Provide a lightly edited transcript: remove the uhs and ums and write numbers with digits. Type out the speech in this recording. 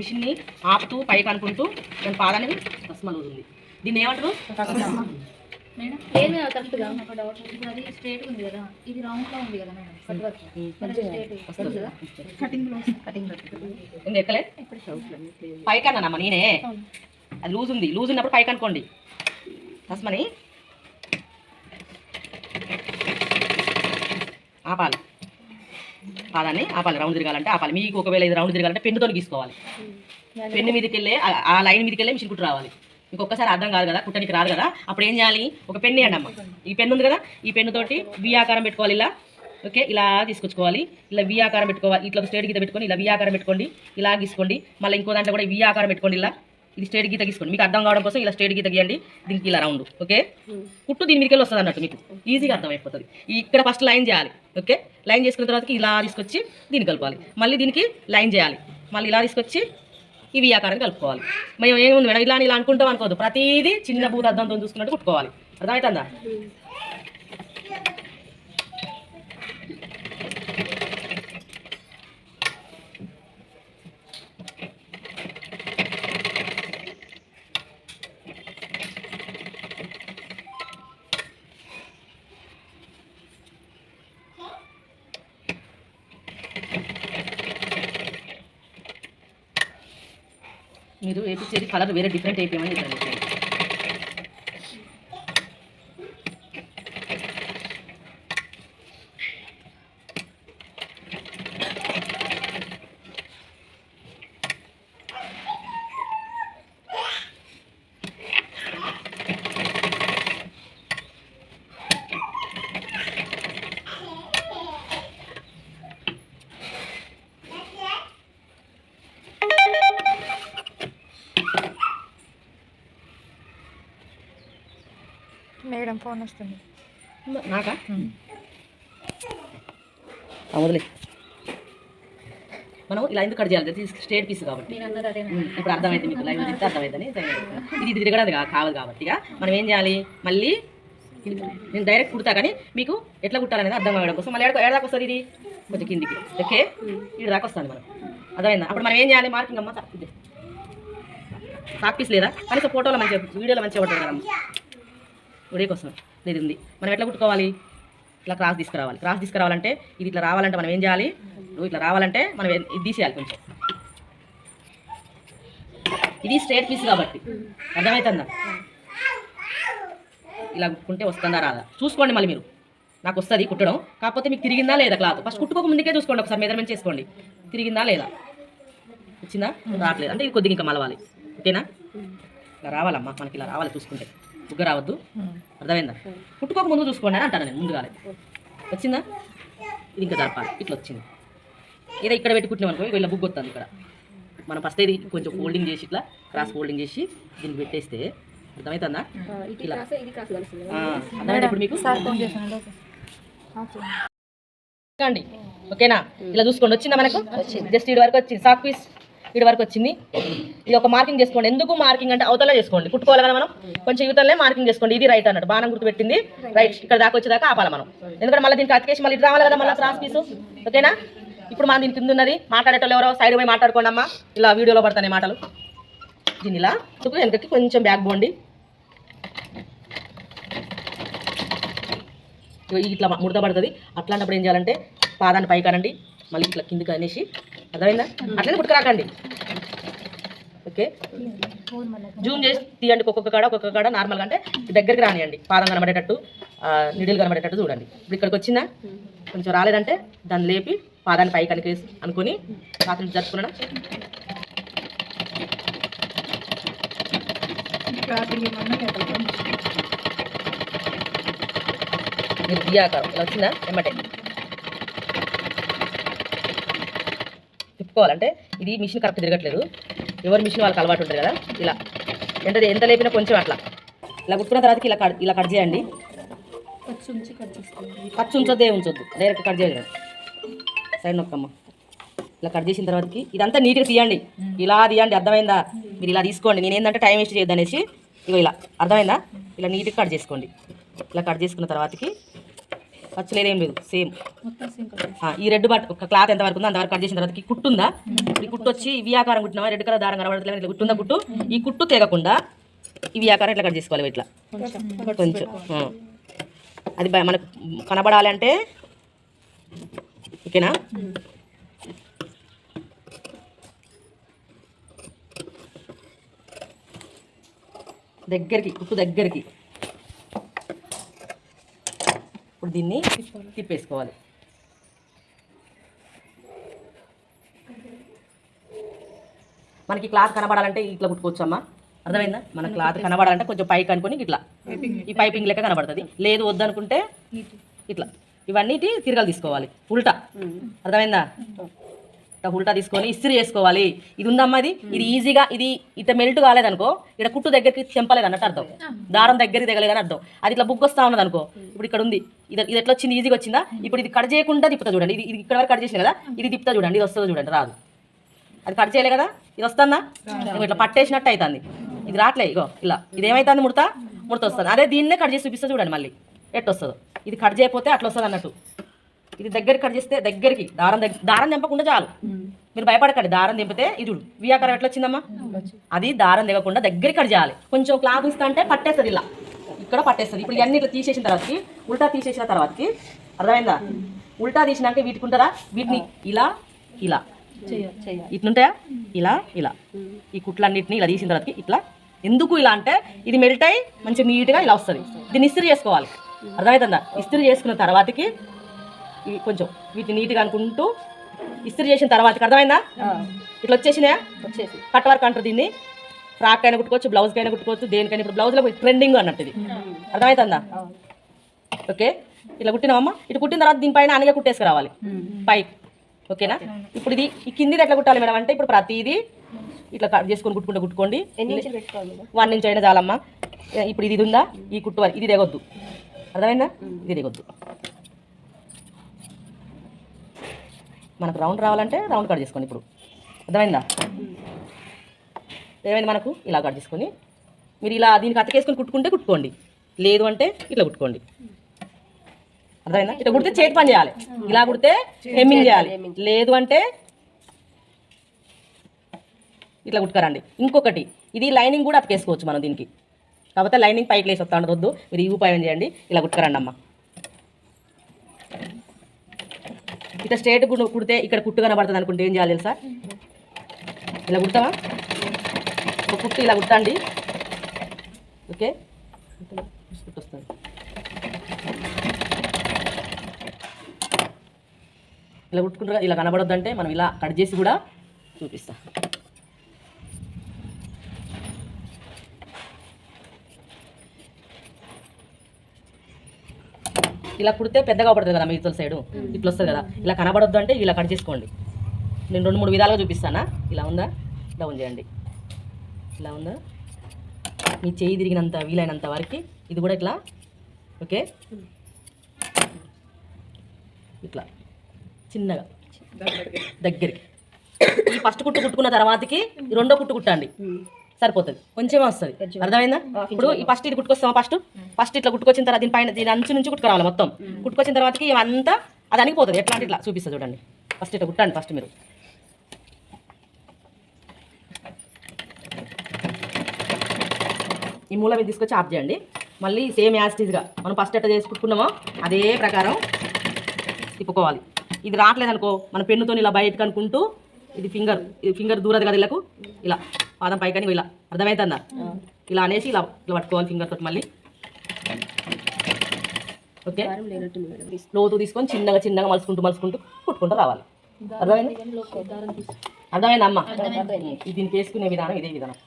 మిషన్ని ఆపుతూ పైకి అనుకుంటూ దాని పాదాన్ని తస్మలు ఉంది. దీన్ని ఏమంటారు? మేడం ఏమి కరెక్ట్గా ఒక డౌట్. ఇప్పుడు అది స్ట్రేట్ ఉంది కదా, ఇది రౌండ్లో ఉంది కదా మేడం, కట్ వర్క్ కటింగ్ ఎక్కలే పైకి అన్నానమ్మా నేనే. అది లూజ్ ఉంది, లూజ్ ఉన్నప్పుడు పైకి అనుకోండి. తస్మని ఆపాలి, పాదాన్ని ఆపాలి. రౌండ్ తిరగాలంటే ఆపాలి. మీకు ఒకవేళ ఇది రౌండ్ తిరగాలంటే పెన్నుతో గీసుకోవాలి. పెన్ను మీదకి వెళ్ళే ఆ లైన్ మీదకి వెళ్ళే మిషన్ కుట్టు రావాలి. ఇంకొకసారి అర్థం కాదు కదా, కుట్టడానికి రాదు కదా, అప్పుడు ఏం చేయాలి? ఒక పెన్ను ఇవ్వండి అమ్మ. ఈ పెన్ను ఉంది కదా, ఈ పెన్నుతోటి వి ఆకారం పెట్టుకోవాలి. ఇలా ఓకే, ఇలా తీసుకొచ్చుకోవాలి. ఇలా వి ఆకారం పెట్టుకోవాలి. ఇట్లా స్ట్రేట్ గీత పెట్టుకొని ఇలా వి ఆకారం పెట్టుకోండి. ఇలా గీసుకోండి. మళ్ళీ ఇంకో దాంట్లో కూడా వి ఆకారం పెట్టుకోండి. ఇలా ఇది స్ట్రేట్ గీత గీసుకోండి. మీకు అర్థం కావడం కోసం ఇలా స్ట్రేట్ గీత గీయండి. దీనికి ఇలా రౌండ్. ఓకే, కుట్టు దీని మీదకి వస్తుంది అన్నట్టు మీకు ఈజీగా అర్థమైపోతుంది. ఇక్కడ ఫస్ట్ లైన్ చేయాలి. ఓకే, లైన్ చేసుకున్న తర్వాత ఇలా తీసుకొచ్చి దీన్ని కలపాలి. మళ్ళీ దీనికి లైన్ చేయాలి. మళ్ళీ ఇలా తీసుకొచ్చి ఇవి ఆకారం కలుపుకోవాలి. మేము ఏముంది మేడం ఇలా ఇలా అనుకుంటాం అనుకోవద్దు. ప్రతిదీ చిన్న భూత అర్థంతో చూసుకున్నట్టు కుట్టుకోవాలి. అర్థమవుతుందా? మీరు వేపించేది కలర్ వేరే డిఫరెంట్ అయిపోయామని చెప్పండి. మేడం ఫోన్ వస్తుంది నాకా? వదిలే. మనం ఇలా ఎందుకు కట్ చేయాలి? స్ట్రేట్ పీస్ కాబట్టి. ఇప్పుడు అర్థమైంది మీకు, లైవ్ చెప్తే అర్థమవుతుంది. ఇది తిరగడానికి కావాలి కాబట్టి మనం ఏం చేయాలి? మళ్ళీ నేను డైరెక్ట్ కుడతా, కానీ మీకు ఎట్లా కుట్టాలనేది అర్థం అవ్వడం కోసం మళ్ళీ ఏడాదాకా వస్తుంది. ఇది కొంచెం కిందికి ఓకే, ఇది దాకా వస్తుంది మనం. అర్థమైందా? అప్పుడు మనం ఏం చేయాలి? మార్కింగ్ అమ్మ సాక్ పీస్ లేదా కనీసం ఫోటోలో మంచిగా వీడియోలో మంచిగా పడుతుంది కదమ్మ. వీడియో కోసం ఇది ఉంది. మనం ఎట్లా కుట్టుకోవాలి? ఇట్లా క్రాస్ తీసుకురావాలి. క్రాస్ తీసుకురావాలంటే ఇది ఇట్లా రావాలంటే మనం ఏం చేయాలి? ఇట్లా రావాలంటే మనం ఇది తీసేయాలి కొంచెం. ఇది స్ట్రేట్ పీస్ కాబట్టి అర్థమవుతుందా? ఇలా కుట్టుకుంటే వస్తుందా రాదా చూసుకోండి. మళ్ళీ మీరు నాకు వస్తుంది కుట్టడం, కాకపోతే మీకు తిరిగిందా లేదా క్లాత్ ఫస్ట్ కుట్టుకోక ముందుకే చూసుకోండి. ఒకసారి మెజర్మెంట్ చేసుకోండి, తిరిగిందా లేదా, వచ్చిందా రావట్లేదు అంటే ఇది కొద్దిగా ఇంకా మలవాలి. ఓకేనా? ఇలా రావాలమ్మా, మనకి ఇలా రావాలి. చూసుకుంటే బుగ్గ రావద్దు. అర్థమైందా? కుట్టుకోక ముందు చూసుకోండి అని అంటాను నేను. ముందుగా వచ్చిందా? ఇది ఇంకా జరపాలి. ఇట్లా వచ్చింది. ఏదో ఇక్కడ పెట్టి కుట్టినాం అనుకో, ఇలా బుగ్గ వస్తుంది. ఇక్కడ మనం ఫస్ట్ ఇది కొంచెం ఫోల్డింగ్ చేసి ఇట్లా క్రాస్ ఫోల్డింగ్ చేసి దీన్ని పెట్టేస్తే అర్థమవుతుందా? ఇలా అర్థమైంది ఇప్పుడు మీకు. అండి ఓకేనా? ఇలా చూసుకోండి. వచ్చిందా మనకు? జస్ట్ ఇటు వరకు వచ్చింది. సాక్ పీస్ ఇటు వరకు వచ్చింది. ఇది ఒక మార్కింగ్ చేసుకోండి. ఎందుకు మార్కింగ్ అంటే అవతల చేసుకోండి, కుట్టుకోవాలి కదా మనం. కొంచెం యువతలనే మార్కింగ్ చేసుకోండి. ఇది రైట్ అన్నట్టు బాణం గుర్తు పెట్టింది రైట్. ఇక్కడ దాకా వచ్చేదాకా ఆపాలి మనం, ఎందుకంటే మళ్ళీ దీనికి అతికేసి మళ్ళీ ఇటు రావాలి కదా మళ్ళీ క్రాస్ పీసు. ఓకేనా? ఇప్పుడు మనం దీని కింద ఉన్నది మాట్లాడేటోళ్ళు ఎవరో సైడ్ పోయి మాట్లాడుకోండి అమ్మా. ఇలా వీడియోలో పడతాయి మాటలు. దీన్ని ఇలా వెనకకి కొంచెం బ్యాక్ పోండి. ఇట్లా ముడత పడుతుంది. అట్లాంటప్పుడు ఏం చేయాలంటే పాదాన్ని పైకి అనండి, మళ్ళీ ఇట్లా కిందికి అనేసి. అర్థమైందా? అట్లనే పుట్టుకురాకండి. ఓకే, జూమ్ చేసి తీయండి. ఒక్కొక్క కాడ నార్మల్గా అంటే దగ్గరికి రానియండి. పాదం కనబడేటట్టు, నిడిల్ కనబడేటట్టు చూడండి. ఇప్పుడు ఇక్కడికి వచ్చిందా? కొంచెం రాలేదంటే దాన్ని లేపి పాదాన్ని పైకి అనికేసి అనుకుని రాత్రి జరుపుకున్నా. మీరు దియాకారం ఇలా వచ్చిందా? ఎమ్మటే తిప్పుకోవాలంటే ఇది మిషన్ కరెక్ట్ తిరగట్లేదు. ఎవరి మిషన్ వాళ్ళకి అలవాటు ఉంటుంది కదా. ఇలా ఎంత లేపినా కొంచెం అట్లా ఇలా కుట్టుకున్న తర్వాత ఇలా కట్ చేయండి. ఖర్చు ఉంచొద్దే ఉంచొద్దు, డైరెక్ట్ కట్ చేయండి. సైడ్ నొక్కమ్మ. ఇలా కట్ చేసిన తర్వాతకి ఇదంతా నీట్గా తీయండి. ఇలా తీయండి. అర్థమైందా? మీరు ఇలా తీసుకోండి. నేను ఏంటంటే టైం వేస్ట్ చేయొద్దు అనేసి ఇగో ఇలా. అర్థమైందా? ఇలా నీట్గా కట్ చేసుకోండి. ఇలా కట్ చేసుకున్న తర్వాతకి ఖర్చు లేదేం లేదు సేమ్ మొత్తం సేమ్ కలర్. ఈ రెడ్ బట్ ఒక క్లాత్ ఎంత వరకు ఉందో అంతవరకు కట్ చేసిన తర్వాత ఈ కుట్టు ఉందా, ఈ కుట్టు వచ్చి ఇవి ఆకారం కుట్టినామా, రెడ్ కలర్ దారం కనబడట్లేదు, ఇట్లా కుట్టుందా కుట్టు, ఈ కుట్టు తెగకుండా ఇవి ఆకారం ఇట్లా కట్ చేసుకోవాలి ఇట్లా కొంచెం. అది మనకు కనబడాలంటే ఓకేనా. దగ్గరికి కుట్టు దగ్గరికి ఇప్పుడు దీన్ని తిప్పేసుకోవాలి. మనకి క్లాత్ కనబడాలంటే ఇట్లా కుట్టుకోవచ్చమ్మా, అర్థమైందా. మన క్లాత్ కనబడాలంటే కొంచెం పైకి అనుకుని ఇట్లా ఈ పైపింగ్ లెక్క కనబడుతుంది, లేదు వద్దనుకుంటే ఇట్లా ఇవన్నీ తిరగలు తీసుకోవాలి ఉల్టా, అర్థమైందా. ఉల్టా తీసుకొని ఇస్త్రీ చేసుకోవాలి. ఇది ఉందమ్మా, ఇది ఈజీగా ఇది ఇట్లా మెల్ట్ కాలేదనుకో, ఇక్కడ కుట్టు దగ్గరికి చెంపలేదు అన్నట్టు అర్థం, దారం దగ్గరికి తెగలేదని అర్థం. అది ఇట్లా బుక్ వస్తా ఉన్నది అనుకో, ఇప్పుడు ఇక్కడ ఉంది, ఇది ఎట్లా వచ్చింది, ఈజీగా వచ్చిందా. ఇప్పుడు ఇది కట్ చేయకుండా తిప్పుతా చూడండి, ఇది ఇక్కడ వరకు కట్ చేసిన కదా, ఇది తిప్పుతా చూడండి, ఇది వస్తుందో చూడండి, రాదు. అది కట్ చేయలే కదా, ఇది వస్తుందా, ఇట్లా పట్టేసినట్టు అవుతుంది, ఇది రావట్లే. ఇగో ఇలా ఇది ఏమవుతుంది, ముడత వస్తుంది. అదే దీన్నే కట్ చేసి చూపిస్తా చూడండి మళ్ళీ ఎట్టు వస్తుందో. ఇది కట్ చేయకపోతే అట్లా వస్తుంది అన్నట్టు. ఇది దగ్గరికి కట్ చేస్తే దగ్గరికి దారం తెంపకుండా చాలు, మీరు భయపడకండి. దారం తెంపితే ఇది వియాకారం ఎట్లా వచ్చిందమ్మా, అది దారం తెగకుండా దగ్గరికి కట్ చేయాలి. కొంచెం క్లాత్ ఇస్తా అంటే పట్టేస్తుంది, ఇలా ఇక్కడ పట్టేస్తుంది. ఇప్పుడు ఇవన్నీ ఇట్లా తీసేసిన తర్వాతకి ఉల్టా తీసేసిన తర్వాతకి అర్థమైందా, ఉల్టా తీసినాక వీటికి ఉంటారా, వీటిని ఇలా ఇలా ఇట్లుంటాయా, ఇలా ఇలా ఈ కుట్లన్నిటిని ఇలా తీసిన తర్వాతకి ఇట్లా. ఎందుకు ఇలా అంటే ఇది మెల్ట్ అయ్యి మంచిగా నీట్గా ఇలా వస్తుంది. దీన్ని ఇస్త్రీ చేసుకోవాలి, అర్థమవుతుందా. ఇస్త్రీ చేసుకున్న తర్వాతకి ఇవి కొంచెం వీటిని నీట్గా అనుకుంటూ ఇస్త్రీ చేసిన తర్వాతకి అర్థమైందా, ఇట్లా వచ్చేసినాయా, కట్ వర్క్ అంటారు దీన్ని. ఫ్రాక్ అయినా కుట్టుకోవచ్చు, బ్లౌజ్కి అయినా కుట్టుకోవచ్చు, దేనికైనా. ఇప్పుడు బ్లౌజ్లో ట్రెండింగ్ అన్నట్టు ఇది, అర్థమవుతుందా. ఓకే, ఇట్లా కుట్టినామమ్మా. ఇటు కుట్టిన తర్వాత దీనిపైన అనగా కుట్టేసుకురావాలి పైకి, ఓకేనా. ఇప్పుడు ఇది ఈ కిందిది ఎట్లా కుట్టాలి మేడం అంటే, ఇప్పుడు ప్రతిదీ ఇట్లా కట్ చేసుకొని కుట్టుకోండి. 1 ఇంచ్ అయినా చాలమ్మా. ఇప్పుడు ఇది ఉందా, ఈ కుట్టు వరకు ఇది దిగొద్దు, అర్థమైందా, ఇది దిగొద్దు. మనకు రౌండ్ రావాలంటే రౌండ్ కట్ చేసుకోండి. ఇప్పుడు అర్థమైందా, ఏమైంది మనకు ఇలా కట్ చేసుకొని మీరు ఇలా దీనికి అతకేసుకొని కుట్టుకుంటే కుట్టుకోండి, లేదు అంటే ఇట్లా కుట్టుకోండి, అర్థమైందా. ఇట్లా కుడితే చేతి పని చేయాలి, ఇలా కుడితే హెమ్మింగ్ చేయాలి, లేదు అంటే ఇట్లా కుట్టుకరండి. ఇంకొకటి ఇది లైనింగ్ కూడా అతకేసుకోవచ్చు మనం దీనికి, కాకపోతే లైనింగ్ పైకి లేసి వస్తా ఉండదు, మీరు ఈ ఉపాయం చేయండి, ఇలా కుట్టుకరండి అమ్మ. ఇట్లా స్ట్రేట్ కుడితే ఇక్కడ కుట్టు కనబడుతుంది అనుకుంటే ఏం చేయాలి తెలుసా, ఇలా కుడతావా, ఒక కుట్టు ఇలా కుట్టండి, ఓకే, కుట్టు వస్తుంది. ఇలా కుట్టుకుంటారా, ఇలా కనబడొద్దంటే మనం ఇలా కట్ చేసి కూడా చూపిస్తా. ఇలా కుడితే పెద్దగా పడుతుంది కదా మిగతా సైడు, ఇట్లా వస్తుంది కదా. ఇలా కనబడొద్దు అంటే ఇలా కట్ చేసుకోండి. నేను 2-3 విధాలుగా చూపిస్తానా. ఇలా ఉందా, డౌన్ చేయండి, ఇలా ఉందా, మీ చేయి తిరిగినంత వీలైనంత వరకు ఇది కూడా ఇట్లా, ఓకే, ఇట్లా చిన్నగా దగ్గరికి. ఈ ఫస్ట్ కుట్టు కుట్టుకున్న తర్వాతకి రెండో కుట్టు కుట్టండి, సరిపోతుంది, కొంచెమే వస్తుంది, అర్థమైందా. ఇప్పుడు ఈ ఫస్ట్ ఇది కుట్టుకొస్తామా, ఫస్ట్ ఇట్లా కుట్టుకొచ్చిన తర్వాత దీని అంచు నుంచి కుట్టుకురావాలి మొత్తం. కుట్టుకొచ్చిన తర్వాతకి ఇవంతా అది అనిగిపోతుంది. ఎట్లా అంటే ఇట్లా చూపిస్తా చూడండి. ఫస్ట్ ఇట్లా కుట్టండి, ఫస్ట్ మీరు ఈ మూల మీద తీసుకొచ్చి ఆఫ్ చేయండి. మళ్ళీ సేమ్ యాస్టీజ్గా మనం ఫస్ట్ ఎట్లా చేసి కుట్టుకున్నామో అదే ప్రకారం తిప్పుకోవాలి. ఇది రావట్లేదనుకో మన పెన్నుతో ఇలా బయటకు అనుకుంటూ ఇది ఫింగర్ దూరదు కదా, ఇళ్ళకు ఇలా పాదం పైకని ఇలా, అర్థమవుతుందా, ఇలా అనేసి ఇలా ఇలా పట్టుకోవాలి ఫింగర్ తోటి. మళ్ళీ ఓకే, లోతు తీసుకొని చిన్నగా మలుచుకుంటూ కుట్టుకుంటూ రావాలి. అర్థమైందా అమ్మ, దీనికి వేసుకునే విధానం ఇదే విధానం.